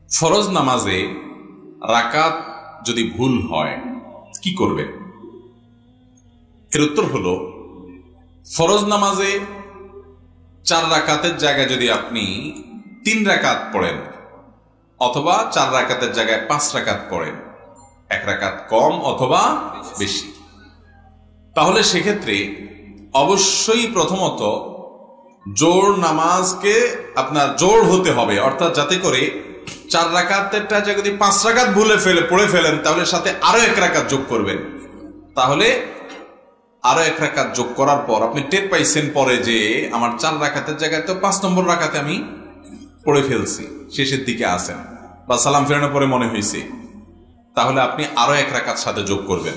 ফরজ নামাজে রাকাত যদি ভুল হয় কি করবেন? এর উত্তর হলো, ফরজ নামাজে 4 রাকাতের জায়গায় যদি আপনি 3 রাকাত পড়েন অথবা 4 রাকাতের জায়গায় 5 রাকাত পড়েন, 1 রাকাত কম অথবা বেশি, তাহলে সেক্ষেত্রে অবশ্যই প্রথমত জোড় নামাজকে আপনার জোড় হতে হবে, অর্থাৎ যাতে করে 4 রাকাতেরটা যদি 5 রাকাত পড়ে ফেলেন তাহলে সাথে আরো 1 রাকাত যোগ করবেন। তাহলে আরো 1 রাকাত যোগ করার পর আপনি টের পাইছেন পরে যে আমার 4 রাকাতের জায়গায় তো 5 নম্বর রাকাতে আমি পড়ে ফেলছি, শেষের দিকে আসেন বা সালাম ফেরানোর পরে মনে হয়েছে, তাহলে আপনি আরো 1 রাকাত সাথে যোগ করবেন,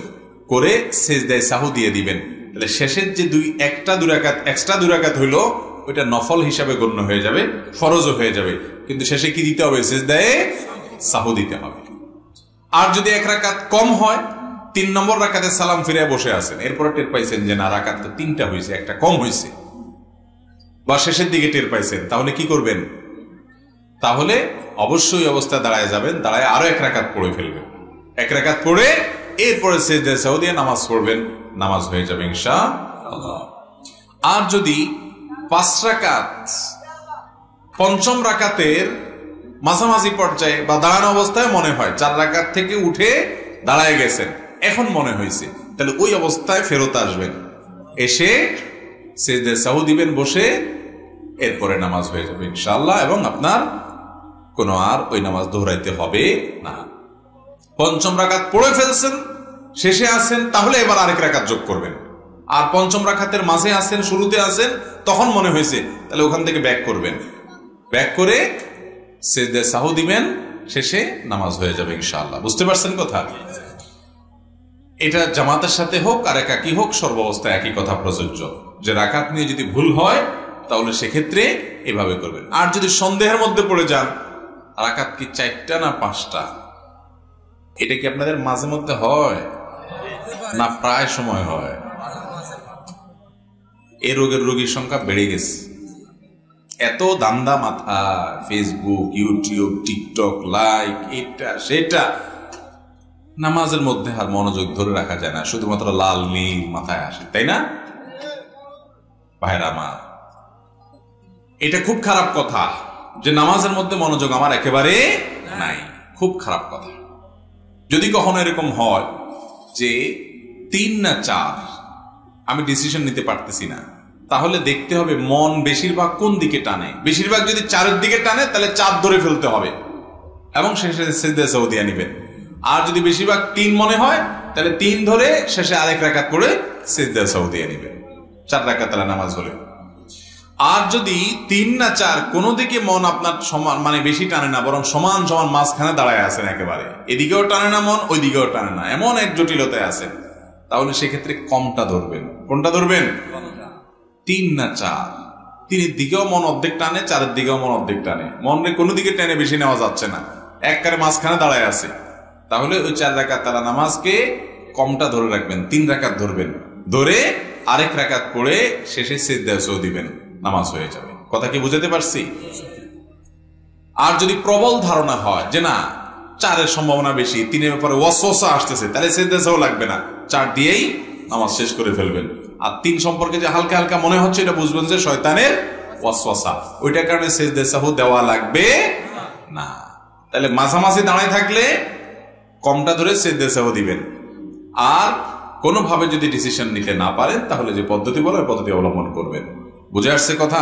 করে সেজদায়ে সাহু দিয়ে দিবেন। তাহলে শেষের যে 2 রাকাত এক্সট্রা 2 রাকাত হইলো ওইটা নফল হিসাবে গণ্য হয়ে যাবে, ফরজও হয়ে যাবে, কিন্তু শেষে কি দিতে হবে? সেজদায়ে সাহু দিতে হবে। আর যদি 1 রাকাত কম হয়, 3 নম্বর রাকাতে সালাম ফিরে বসে আছেন, এরপরে টের পাইছেন যে না, রাকাত তো 3টা হয়েছে, একটা কম হয়েছে, বা শেষের দিকে টের পাইছেন, তাহলে কি করবেন? তাহলে অবশ্যই অবস্থায় দাঁড়ায় যাবেন, দাঁড়ায় আরো 1 রাকাত পড়ে ফেলবেন, 1 রাকাত পড়ে এরপরে সেজদায়ে সাহু দিয়ে নামাজ পড়বেন, নামাজ হয়ে যাবে ইনশাআল্লাহ। আর যদি 5 রাকাত পঞ্চম রাকাতের মাঝামাঝি পর্যায়ে বা দাঁড়ানো অবস্থায় মনে হয় 4 রাকাত থেকে উঠে দাঁড়ায় গেছেন, এখন মনে হয়েছে, তাহলে ওই অবস্থায় ফেরত আসবেন, এসে সেজদায়ে সাহু দিবেন বসে, এরপরে নামাজ হয়ে যাবে ইনশাআল্লাহ, এবং আপনার কোনো আর ওই নামাজ দোহরাইতে হবে না। পঞ্চম রাকাত পড়ে ফেলছেন, শেষে আছেন, তাহলে এবার আরেক রাকাত যোগ করবেন। আর পঞ্চম রাকাতের মাঝে আছেন, শুরুতে আছেন, তখন মনে হয়েছে, তাহলে ওখান থেকে ব্যাক করবেন, ব্যাক করে সেজদায়ে সাহু দিবেন, শেষে নামাজ হয়ে যাবে ইনশাআল্লাহ। বুঝতে পারছেন কথা? এটা জামাতের সাথে হোক আর একাকী হোক, সর্বাবস্থায় একই কথা প্রযোজ্য, যে রাকাত নিয়ে যদি ভুল হয় তাহলে সেক্ষেত্রে এভাবে করবেন। আর যদি সন্দেহের মধ্যে পড়ে যান রাকাত কি 4টা না 5টা, এটা কি আপনাদের মাঝে মধ্যে হয় না প্রায় সময় হয়? এই রোগীর সংখ্যা বেড়ে গেছে, এত দান্দা মাথা, ফেসবুক, ইউটিউব, টিকটক, লাইক, এটা সেটা, নামাজের মধ্যে আর মনোযোগ ধরে রাখা যায় না, শুধুমাত্র লাল নীল মাথায় আসে, তাই না ভাইরা আমার? এটা খুব খারাপ কথা যে নামাজের মধ্যে মনোযোগ আমার একেবারে নাই, খুব খারাপ কথা। যদি কখনো এরকম হয় যে 3 না 4 আমি ডিসিশন নিতে পারতেছি না, তাহলে দেখতে হবে মন বেশিরভাগ কোন দিকে টানে। বেশিরভাগ যদি 4-এর দিকে টানে তাহলে 4 ধরে ফেলতে হবে এবং শেষে সেজদায়ে সাহু দিয়ে নিবেন। আর যদি বেশিরভাগ 3 মনে হয় তাহলে 3 ধরে শেষে আরেক রাকাত করে সেজদায়ে সাহু দিয়ে নিবেন, 4 রাকাত নামাজ হলে। আর যদি 3 না 4 কোনো দিকে মন আপনার সমান, মানে বেশি টানে না, বরং সমান সমান মাঝখানে দাঁড়ায় আছেন, একেবারে এদিকেও টানে না মন, ওই দিকেও টানে না, এমন এক জটিলতায় আছেন, তাহলে সেক্ষেত্রে কমটা ধরবেন। কোনটা ধরবেন? 3 না 4। 3-এর দিকেও মন অর্ধেক টানে, 4-এর দিকেও মন অর্ধেক টানে, মনে কোনো দিকে টেনে বেশি নেওয়া যাচ্ছে না, একবারে মাঝখানে দাঁড়ায় আছে, তাহলে ওই 4 রাকাত নামাজকে কমটা ধরে রাখবেন, 3 রাকাত ধরবেন, ধরে আরেক রাকাত পড়ে শেষে সেজদায়ে সাহু দিবেন, নামাজ হয়ে যাবে। কথা কি বুঝাতে পারছি? আর যদি প্রবল ধারণা হয় যে না 4-এর সম্ভাবনা বেশি, 3-এর ব্যাপারে ওয়াসওয়াসা আসতেছে, তাহলে সেজদায়ে সাহু লাগবে না, 4 দিয়েই নামাজ শেষ করে ফেলবেন। আর 3 সম্পর্কে যে হালকা হালকা মনে হচ্ছে, এটা বুঝবেন যে শয়তানের ওয়াসওয়াসা, ওইটার কারণে সেজদায়ে সাহু দেওয়া লাগবে না। তাহলে মাঝামাঝি দাঁড়ায় থাকলে কমটা ধরে সেজদায়ে সাহু দিবেন। আর কোনোভাবে যদি ডিসিশন নিতে না পারেন তাহলে যে পদ্ধতি বলো ওই পদ্ধতি অবলম্বন করবেন। বুঝে আসছে কথা?